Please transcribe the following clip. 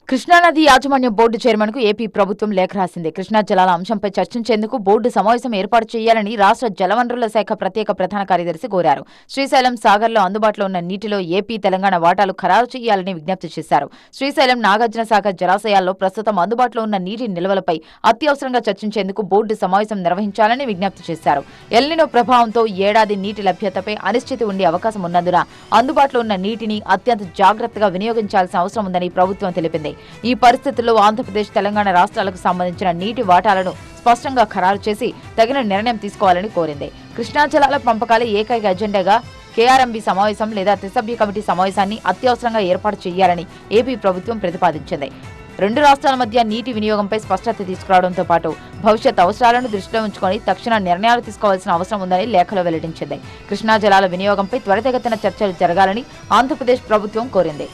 కృష్ణానది యాజమాన్య board chairman కు ఏపీ ప్రభుత్వం లేఖ రాసింది. కృష్ణా జలాల అంశంపై చర్చించేందుకు బోర్డు సమావేశం ఏర్పాటు చేయాలని రాష్ట్ర జలవనరుల శాఖ ప్రత్యేక ప్రధాన కార్యదర్శి కోరారు. శ్రీశైలం సాగర్లో అందుబాటులో ఉన్న నీటిలో ఏపీ, తెలంగాణ వాటాలు ఖరారు చేయాలని విజ్ఞప్తి చేశారు. శ్రీశైలం, నాగార్జున సాగర్ జలాశయాల్లో ప్రస్తుతం అందుబాటులో ఉన్న నీటి నిల్వలపై అత్యవసరంగా చర్చించేందుకు బోర్డు సమావేశం నిర్వహించాలని విజ్ఞప్తి చేశారు. ఎల్నినో ప్రభావంతో ఏడాది నీటి లభ్యతపై అనిశ్చితి ఉండే అవకాశం ఉన్నందున అందుబాటులో ఉన్న నీటిని అత్యంత జాగ్రత్తగా వినియోగించాల్సిన అవసరం ఉందని ప్రభుత్వం తెలిపింది. ఈ పరిస్థితుల్లో ఆంధ్రప్రదేశ్, తెలంగాణ రాష్ట్రాలకు సంబంధించిన నీటి వాటాలను స్పష్టంగా ఖరారు చేసి తగిన నిర్ణయం తీసుకోవాలని కోరింది. కృష్ణా జలాల పంపకాలే ఏకైక ఎజెండాగా కేఆర్ఎంబీ సమావేశం లేదా త్రిసభ్య కమిటీ సమావేశాన్ని అత్యవసరంగా ఏర్పాటు చేయాలని ఏపీ ప్రభుత్వం ప్రతిపాదించింది. రెండు రాష్ట్రాల మధ్య నీటి వినియోగంపై స్పష్టత తీసుకురావడంతో పాటు భవిష్యత్ అవసరాలను దృష్టిలో ఉంచుకొని తక్షణ నిర్ణయాలు తీసుకోవాల్సిన అవసరం ఉందని లేఖలో వెల్లడించింది. కృష్ణా జలాల వినియోగంపై త్వరితగతిన చర్చలు జరగాలని ఆంధ్రప్రదేశ్ ప్రభుత్వం కోరింది.